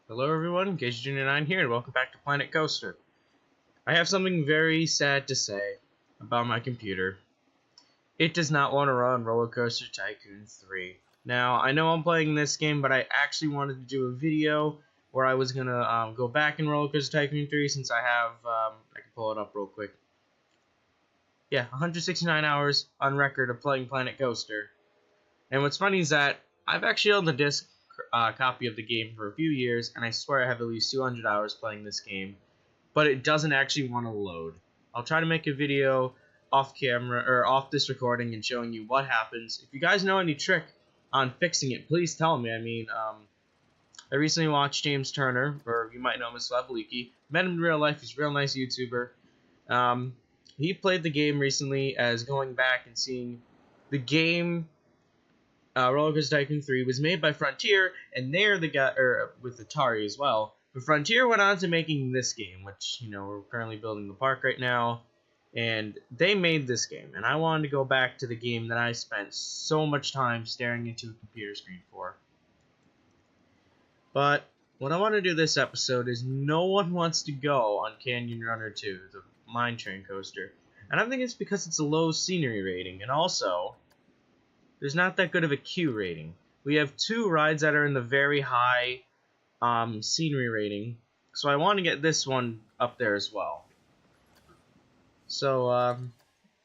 Hello everyone, Gage Junior 9 here, and welcome back to Planet Coaster. I have something very sad to say about my computer. It does not want to run Roller Coaster Tycoon 3. Now, I know I'm playing this game, but I actually wanted to do a video where I was going to go back in Roller Coaster Tycoon 3 since I have, I can pull it up real quick. Yeah, 169 hours on record of playing Planet Coaster. And what's funny is that I've actually owned the disc copy of the game for a few years, and I swear I have at least 200 hours playing this game, but it doesn't actually want to load. I'll try to make a video off camera or off this recording and showing you what happens. If you guys know any trick on fixing it, please tell me. I mean, I recently watched James Turner, or you might know him as Leaky. Met him in real life. He's a real nice YouTuber. He played the game recently as going back and seeing the game. Roller Coaster Tycoon 3 was made by Frontier, and they're the guy, or with Atari as well. But Frontier went on to making this game, which, you know, we're currently building the park right now, and they made this game. And I wanted to go back to the game that I spent so much time staring into a computer screen for. But what I want to do this episode is no one wants to go on Canyon Runner 2, the mine train coaster. And I think it's because it's a low scenery rating, and also there's not that good of a queue rating. We have two rides that are in the very high scenery rating, so I want to get this one up there as well. So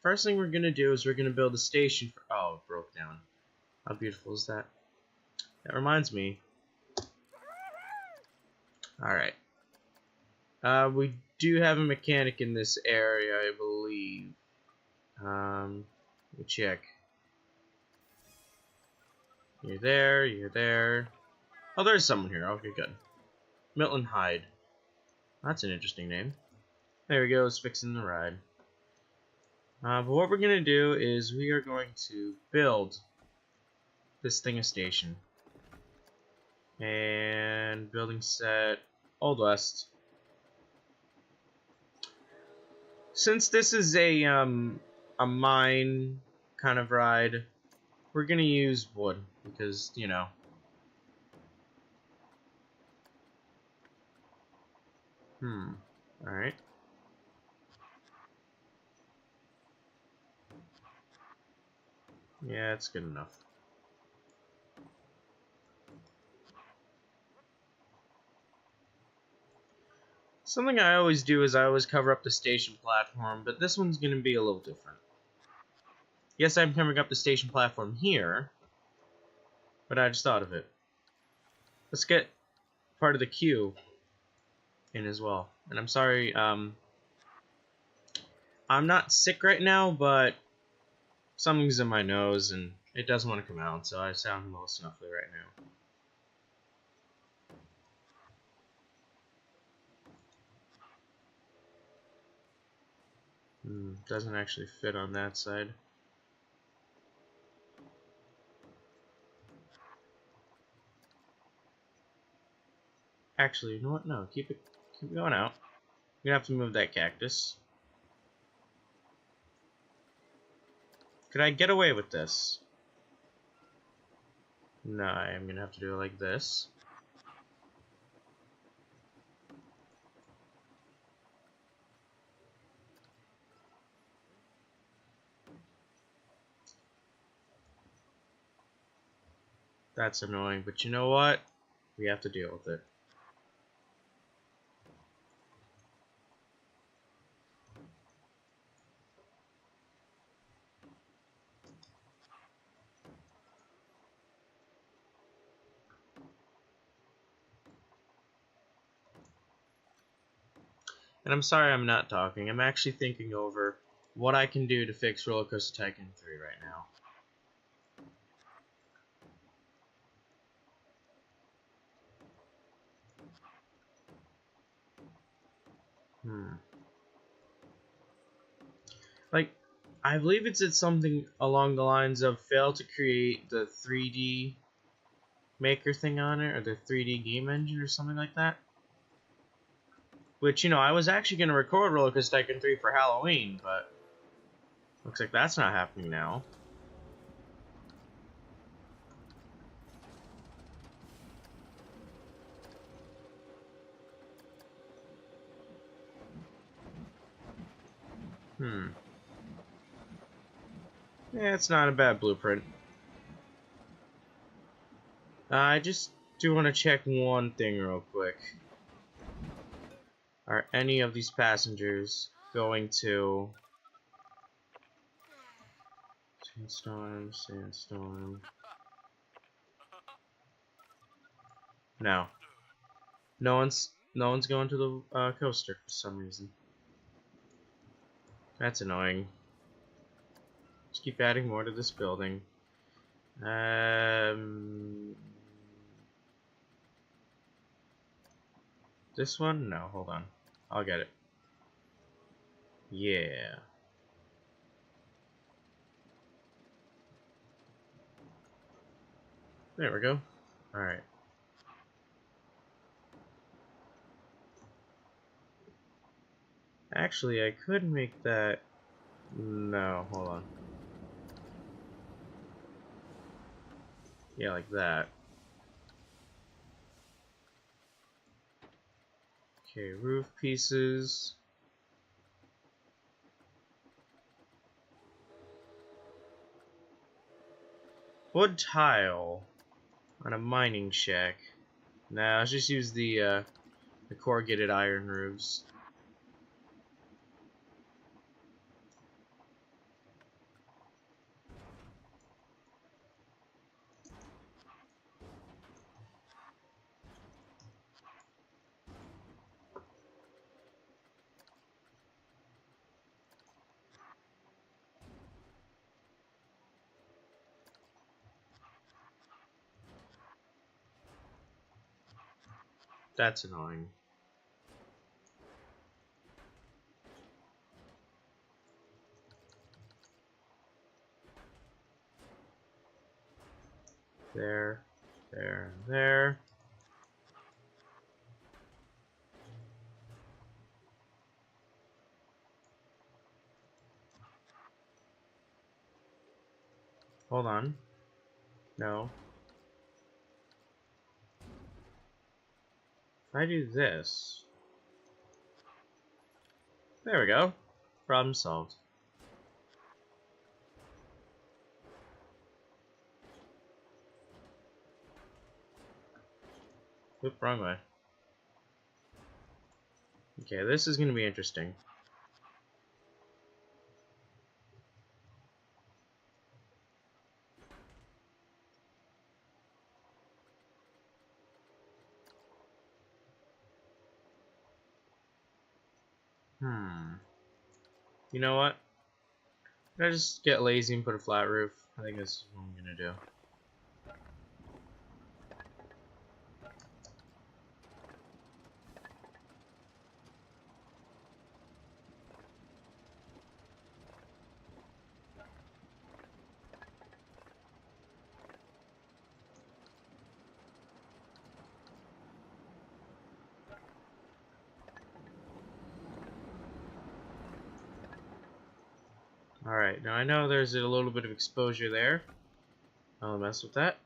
first thing we're gonna do is we're gonna build a station for. Oh, it broke down. How beautiful is that? That reminds me. All right. We do have a mechanic in this area, I believe. Let me check. You're there, you're there. Oh, there's someone here. Okay, good. Milton Hyde. That's an interesting name. There he goes, fixing the ride. But what we're going to do is we are going to build this thing a station. And building set, Old West. Since this is a mine kind of ride, we're going to use wood. Because, you know. Alright. Yeah, it's good enough. Something I always do is I always cover up the station platform, but this one's going to be a little different. Yes, I'm covering up the station platform here, but I just thought of it. Let's get part of the queue in as well. And I'm sorry, I'm not sick right now, but something's in my nose and it doesn't want to come out, so I sound a little snuffly right now. Doesn't actually fit on that side. Actually, you know what? No, keep it going out. You're gonna have to move that cactus. Could I get away with this? No, I'm gonna have to do it like this. That's annoying, but you know what? We have to deal with it. And I'm sorry I'm not talking. I'm actually thinking over what I can do to fix Roller Coaster Tycoon 3 right now. Like, I believe it said something along the lines of fail to create the 3D maker thing on it, or the 3D game engine or something like that. Which, you know, I was actually going to record Roller Coaster Tycoon 3 for Halloween, but looks like that's not happening now. Yeah, it's not a bad blueprint. I just do want to check one thing real quick. Are any of these passengers going to... Sandstorm, sandstorm... No. No one's going to the coaster for some reason. That's annoying. Just keep adding more to this building. This one? No, hold on. I'll get it. Yeah. There we go. Alright. Actually, I could make that... No, hold on. Yeah, like that. Okay, roof pieces. Wood tile on a mining shack. Nah, let's just use the corrugated iron roofs. That's annoying. There, there. Hold on. No. If I do this... There we go. Problem solved. Oop, wrong way. Okay, this is gonna be interesting. You know what? Can I just get lazy and put a flat roof? I think that's what I'm gonna do. Alright, now I know there's a little bit of exposure there. I'll mess with that.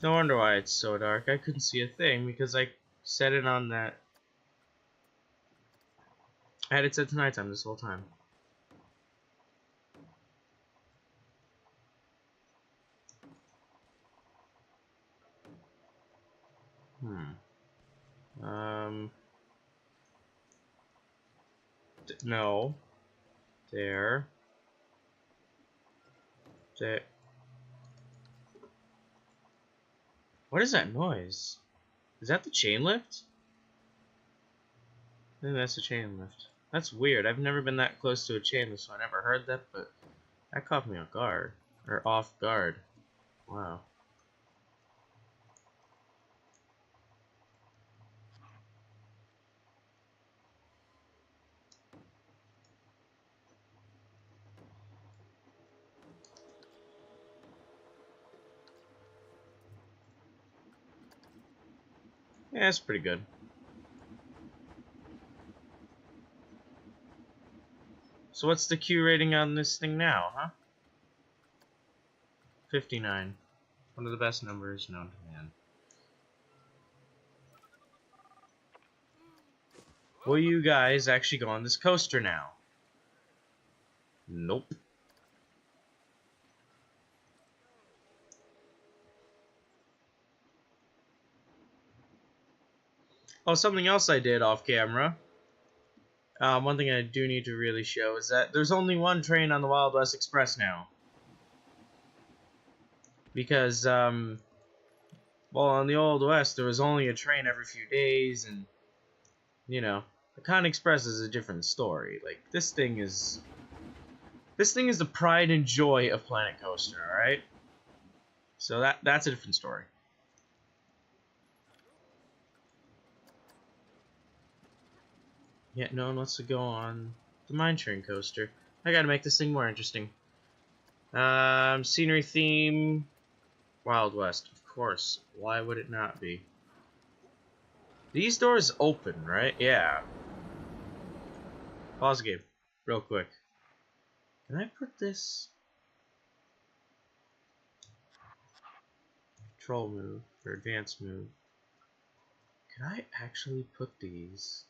No wonder why it's so dark. I couldn't see a thing because I set it on that. I had it set to nighttime this whole time. No. There. There. What is that noise? Is that the chain lift? I think that's the chain lift. That's weird. I've never been that close to a chain lift, so I never heard that, but that caught me off guard. Or off guard. Wow. Yeah, it's pretty good. So what's the Q rating on this thing now, huh? 59. One of the best numbers known to man. Will you guys actually go on this coaster now? Nope. Oh, something else I did off camera. One thing I do need to really show is that there's only one train on the Wild West Express now. Because, well, on the Old West, there was only a train every few days, and, you know, the Con Express is a different story. Like, this thing is the pride and joy of Planet Coaster, alright? So that's a different story. Yeah, no one wants to go on the Mine Train Coaster. I gotta make this thing more interesting. Scenery theme, Wild West, of course. Why would it not be? These doors open, right? Yeah. Pause the game, real quick. Can I put this control move or advanced move? Can I actually put these?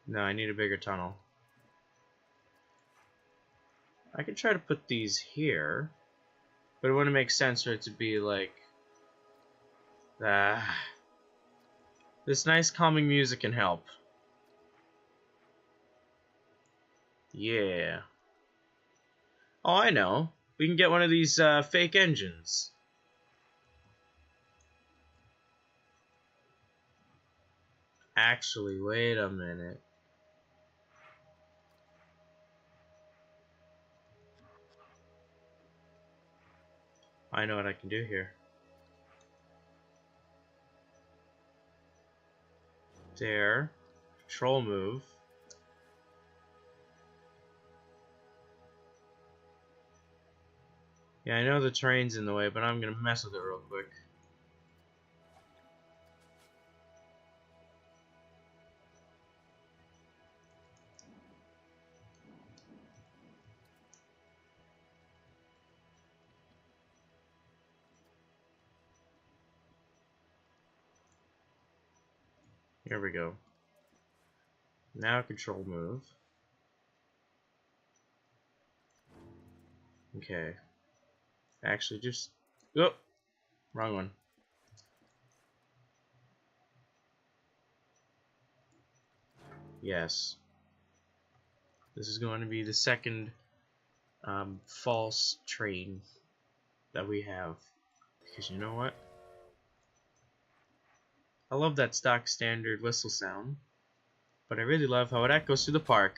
No, I need a bigger tunnel. I could try to put these here, but it wouldn't make sense for it to be like this nice calming music can help. Yeah. Oh, I know. We can get one of these fake engines. Actually, wait a minute. I know what I can do here. There. Control move. Yeah, I know the train's in the way, but I'm gonna mess with it real quick. Here we go. Now control move. Okay. Actually, just... Oh! Wrong one. Yes. This is going to be the second false train that we have. Because you know what? I love that stock standard whistle sound, but I really love how it echoes through the park.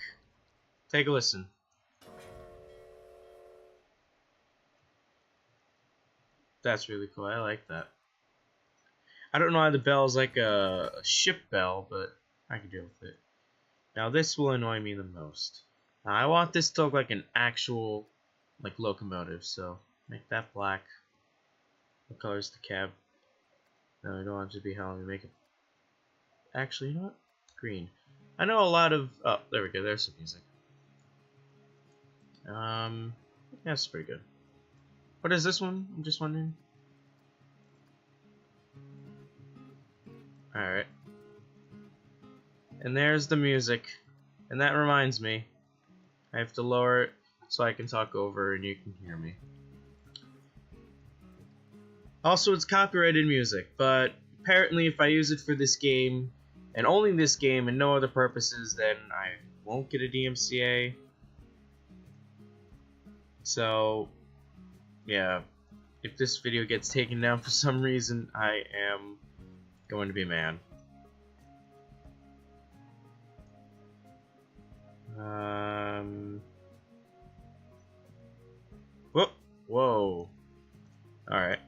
Take a listen. That's really cool. I like that. I don't know why the bell's like a ship bell, but I can deal with it. Now this will annoy me the most. Now, I want this to look like an actual like locomotive, so make that black. What color is the cab? No, I don't want it to be how we make it. Actually, you know what? Green. I know a lot of. Oh, there we go. There's some music. Yeah, that's pretty good. What is this one? I'm just wondering. Alright. And there's the music. And that reminds me, I have to lower it so I can talk over and you can hear me. Also, it's copyrighted music, but apparently if I use it for this game, and only this game and no other purposes, then I won't get a DMCA. So, yeah, if this video gets taken down for some reason, I am going to be mad. Whoa, whoa. Alright.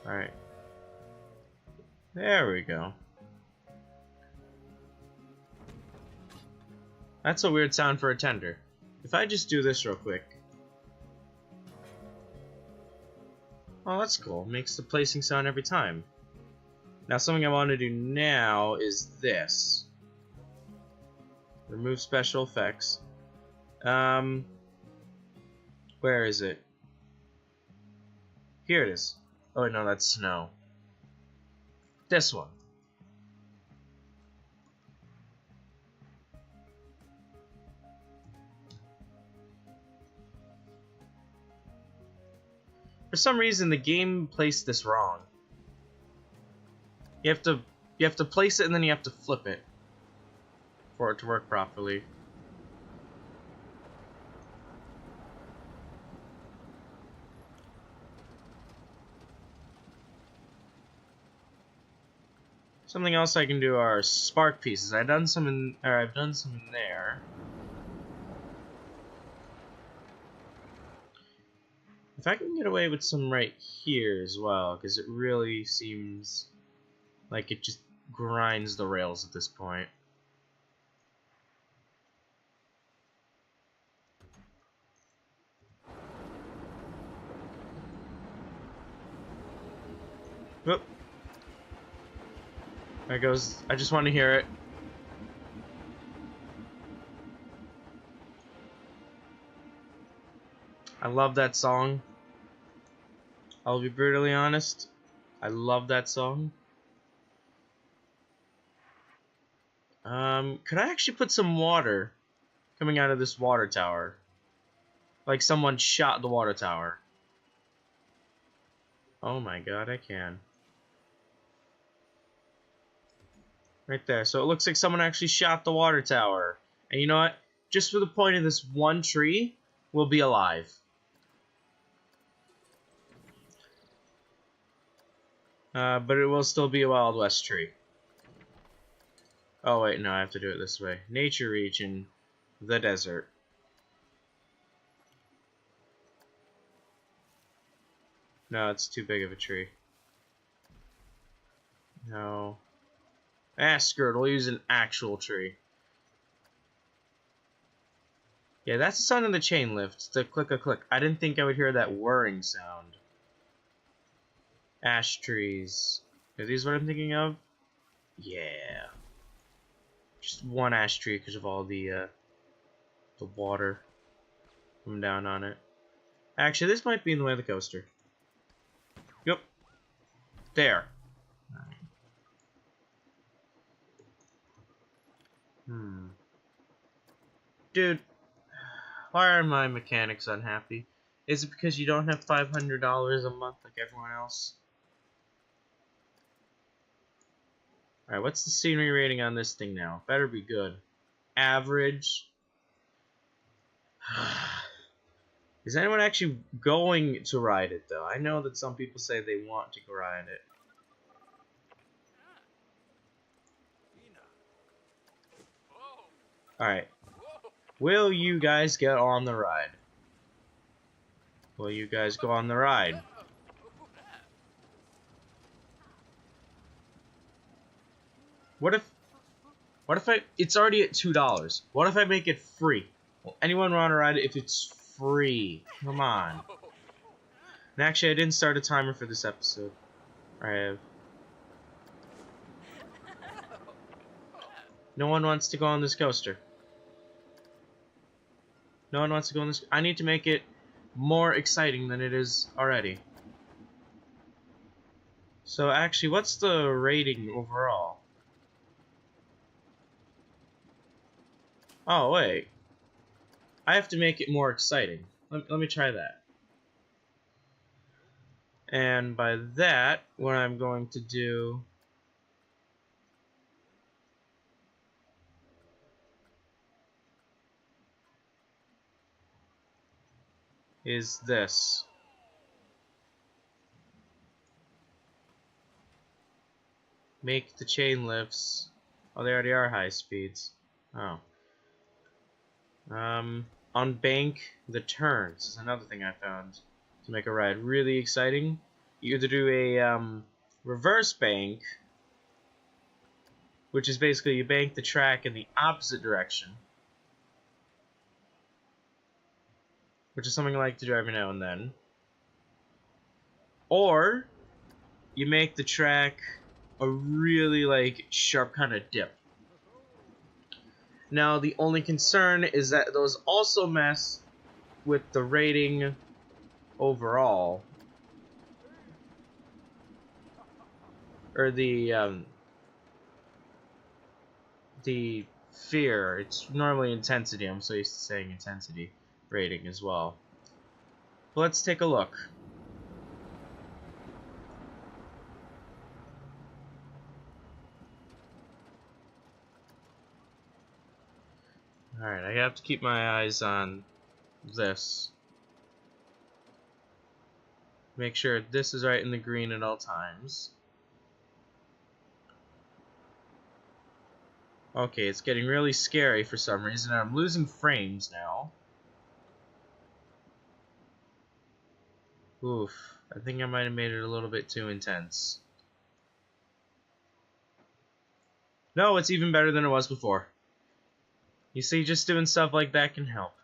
Alright. There we go. That's a weird sound for a tender. If I just do this real quick. Oh, that's cool. Makes the placing sound every time. Now, something I want to do now is this. Remove special effects. Where is it? Here it is. Oh, no, that's snow. This one. For some reason, the game placed this wrong. You have to place it and then you have to flip it for it to work properly. Something else I can do are spark pieces. I've done some in there. If I can get away with some right here as well, because it really seems like it just grinds the rails at this point. Whoop. There goes. I just want to hear it. I love that song. I'll be brutally honest. I love that song. Could I actually put some water coming out of this water tower? Like someone shot the water tower. Oh my god, I can. Right there. So it looks like someone actually shot the water tower. And you know what? Just for the point of this one tree, we'll be alive. But it will still be a Wild West tree. Oh wait, no, I have to do it this way. Nature region, the desert. No, it's too big of a tree. No. Ah, screw it, we'll use an actual tree. Yeah, that's the sound of the chain lift. The click-a-click. I didn't think I would hear that whirring sound. Ash trees. Are these what I'm thinking of? Yeah. Just one ash tree because of all the water coming down on it. Actually, this might be in the way of the coaster. Yep. There. Dude, why are my mechanics unhappy? Is it because you don't have $500 a month like everyone else? Alright, what's the scenery rating on this thing now? Better be good. Average. Is anyone actually going to ride it, though? I know that some people say they want to go ride it. Alright. Will you guys get on the ride? Will you guys go on the ride? What if it's already at $2. What if I make it free? Will anyone want to ride it if it's free? Come on. And actually, I didn't start a timer for this episode. I have. No one wants to go on this coaster. No one wants to go on this. I need to make it more exciting than it is already. So actually, what's the rating overall? Oh, wait. I have to make it more exciting. Let me try that. And by that, what I'm going to do is this. Make the chain lifts. Oh, they already are high speeds. Oh. Unbank the turns is another thing I found to make a ride really exciting. You either do a reverse bank, which is basically you bank the track in the opposite direction, which is something I like to do every now and then. Or you make the track a really like sharp kind of dip. Now the only concern is that those also mess with the rating overall, or the fear. It's normally intensity. I'm so used to saying intensity rating as well. But let's take a look. Alright, I have to keep my eyes on this. Make sure this is right in the green at all times. Okay, it's getting really scary for some reason. I'm losing frames now. Oof, I think I might have made it a little bit too intense. No, it's even better than it was before. You see, just doing stuff like that can help.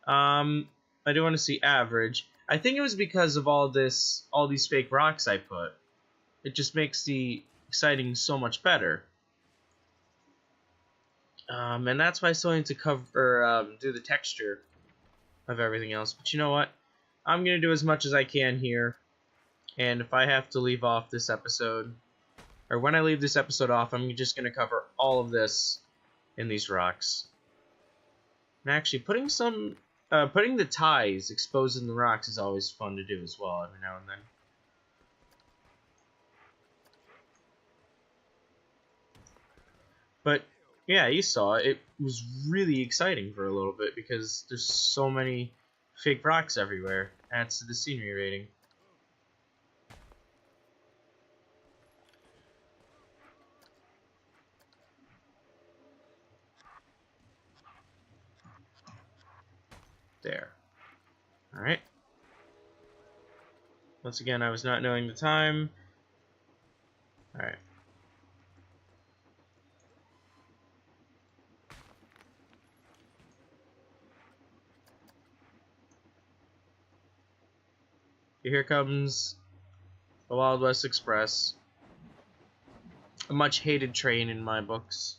I do want to see average. I think it was because of all these fake rocks I put. It just makes the exciting so much better. And that's why I still need to do the texture of everything else. But you know what? I'm gonna do as much as I can here. And if I have to leave off this episode, or when I leave this episode off, I'm just gonna cover all of this in these rocks. And actually, putting the ties exposed in the rocks is always fun to do as well, every now and then. But yeah, you saw it. It was really exciting for a little bit because there's so many fake rocks everywhere. Adds to the scenery rating. There. Alright. Once again, I was not knowing the time. Alright. Here comes the Wild West Express. A much hated train in my books.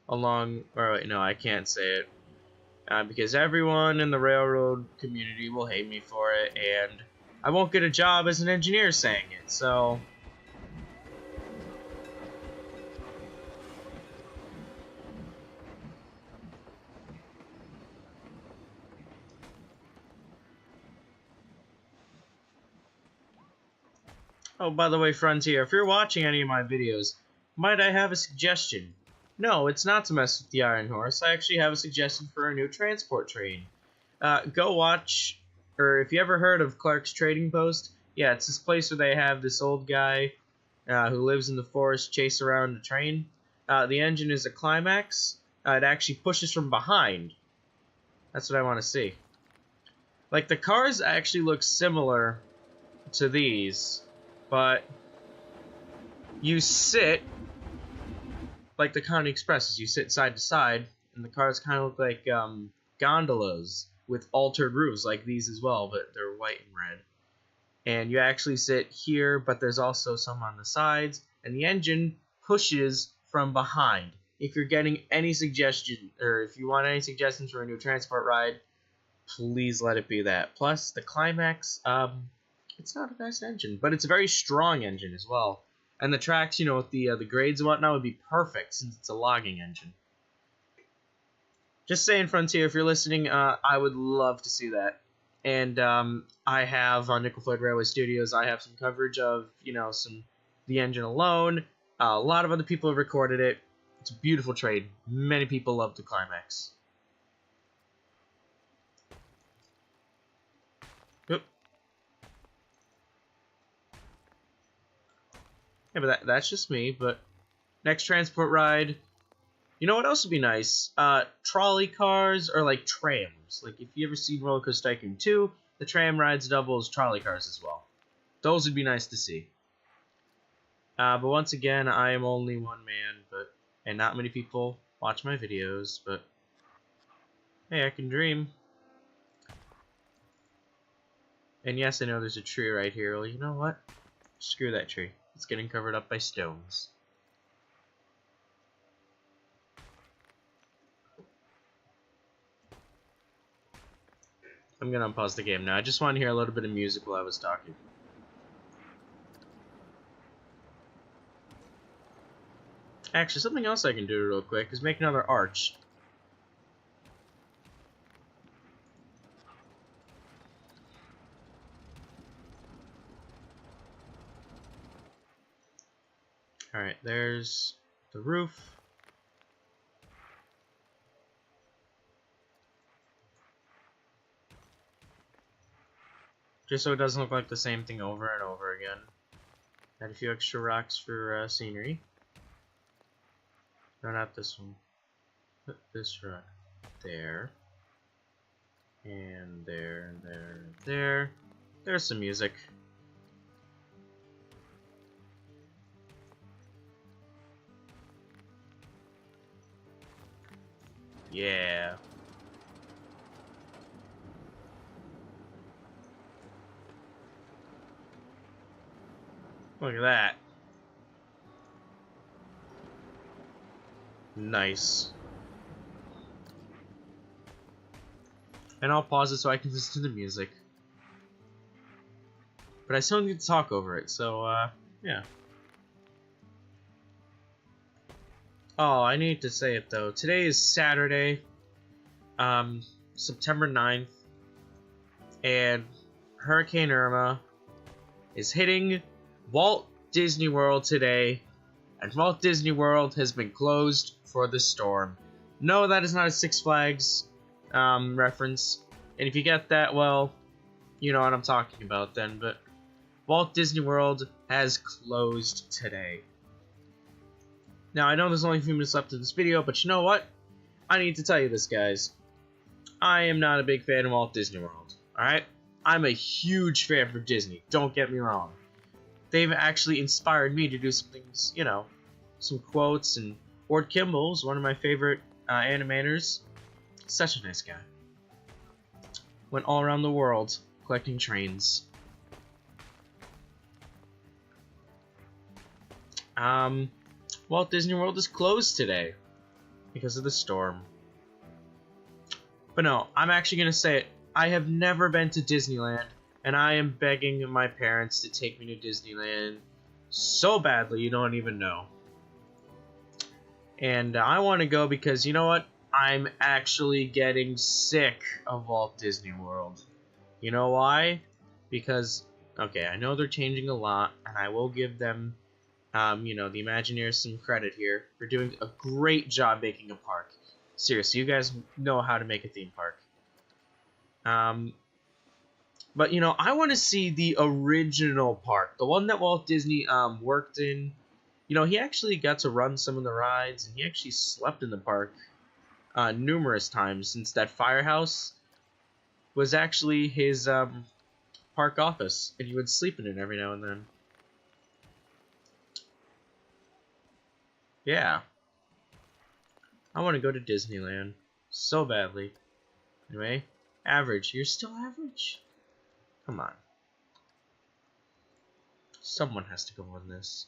Or wait, no, I can't say it. Because everyone in the railroad community will hate me for it, and I won't get a job as an engineer saying it, so... Oh, by the way, Frontier, if you're watching any of my videos, might I have a suggestion? No, it's not to mess with the Iron Horse. I actually have a suggestion for a new transport train. Go watch, or if you ever heard of Clark's Trading Post, yeah, it's this place where they have this old guy who lives in the forest chase around a train. The engine is a climax. It actually pushes from behind. That's what I want to see. Like, the cars actually look similar to these, but you sit like the County Expresses. You sit side to side, and the cars kind of look like gondolas with altered roofs, like these as well, but they're white and red. And you actually sit here, but there's also some on the sides, and the engine pushes from behind. If you're getting any suggestion, or if you want any suggestions for a new transport ride, please let it be that. Plus, the climax, it's not a fast engine, but it's a very strong engine as well. And the tracks, you know, with the grades and whatnot would be perfect since it's a logging engine. Just saying, Frontier, if you're listening, I would love to see that. And I have on Nickel Floyd Railway Studios, I have some coverage of, you know, the engine alone. A lot of other people have recorded it. It's a beautiful train. Many people love the climax. Oop. Yeah, but that's just me. But next transport ride, you know what else would be nice? Trolley cars or like trams. Like if you ever seen Roller Coaster Tycoon 2, the tram rides double as trolley cars as well. Those would be nice to see. But once again, I am only one man, and not many people watch my videos, but hey, I can dream. And yes, I know there's a tree right here. Well, you know what? Screw that tree. It's getting covered up by stones. I'm gonna unpause the game now. I just want to hear a little bit of music while I was talking. Actually, something else I can do real quick is make another arch. Alright, there's the roof. Just so it doesn't look like the same thing over and over again. Add a few extra rocks for scenery. No, not this one. Put this rock there. And there, and there, and there. There's some music. Yeah. Look at that. Nice. And I'll pause it so I can listen to the music. But I still need to talk over it, so, yeah. Oh, I need to say it, though. Today is Saturday, September 9th, and Hurricane Irma is hitting Walt Disney World today, and Walt Disney World has been closed for the storm. No, that is not a Six Flags reference, and if you get that, well, you know what I'm talking about then, but Walt Disney World has closed today. Now, I know there's only a few minutes left of this video, but you know what? I need to tell you this, guys. I am not a big fan of Walt Disney World, alright? I'm a huge fan for Disney, don't get me wrong. They've actually inspired me to do some things, you know, some quotes, and Ward Kimball's one of my favorite animators. Such a nice guy. Went all around the world collecting trains. Walt Disney World is closed today because of the storm. But no, I'm actually going to say it. I have never been to Disneyland, and I am begging my parents to take me to Disneyland so badly you don't even know. And I want to go because, you know what? I'm actually getting sick of Walt Disney World. You know why? Because, okay, I know they're changing a lot, and I will give them, you know, the Imagineers some credit here for doing a great job making a park. Seriously, you guys know how to make a theme park. But, you know, I want to see the original park. The one that Walt Disney worked in. You know, he actually got to run some of the rides, and he actually slept in the park numerous times, since that firehouse was actually his park office, and he would sleep in it every now and then. Yeah. I want to go to Disneyland so badly. Anyway, average. You're still average? Come on. Someone has to go on this.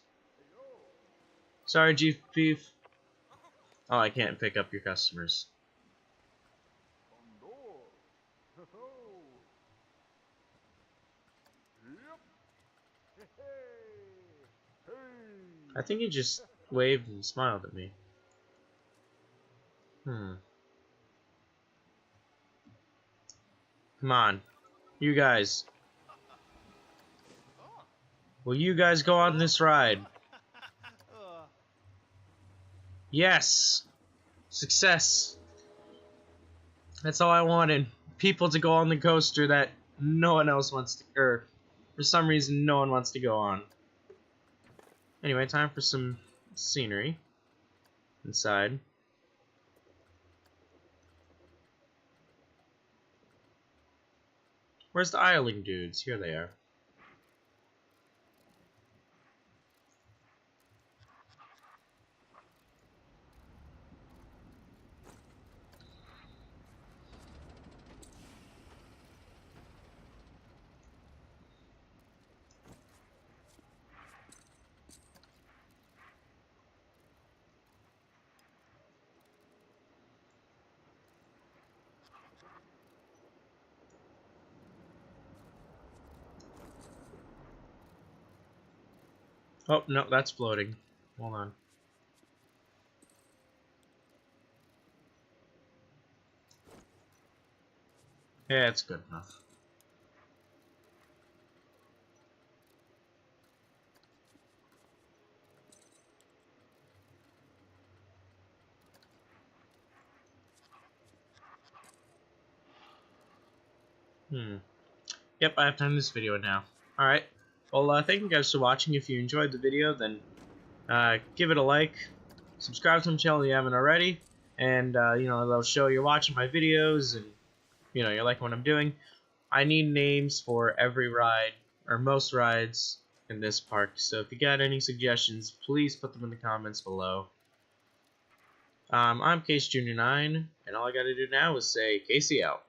Sorry, Chief Beef. Oh, I can't pick up your customers. I think he just waved and smiled at me. Come on. You guys. Will you guys go on this ride? Yes! Success! That's all I wanted. People to go on the coaster that no one else wants to, or for some reason no one wants to go on. Anyway, time for some scenery inside. Where's the idling dudes? Here they are. Oh, no, that's floating. Hold on. Yeah, it's good enough. Yep, I have to end this video now. Alright. Well, thank you guys for watching. If you enjoyed the video, then give it a like. Subscribe to my channel if you haven't already. And, that'll show you're watching my videos and, you like what I'm doing. I need names for every ride, or most rides in this park. So if you got any suggestions, please put them in the comments below. I'm Case Jr. 9, and all I gotta do now is say, Casey out.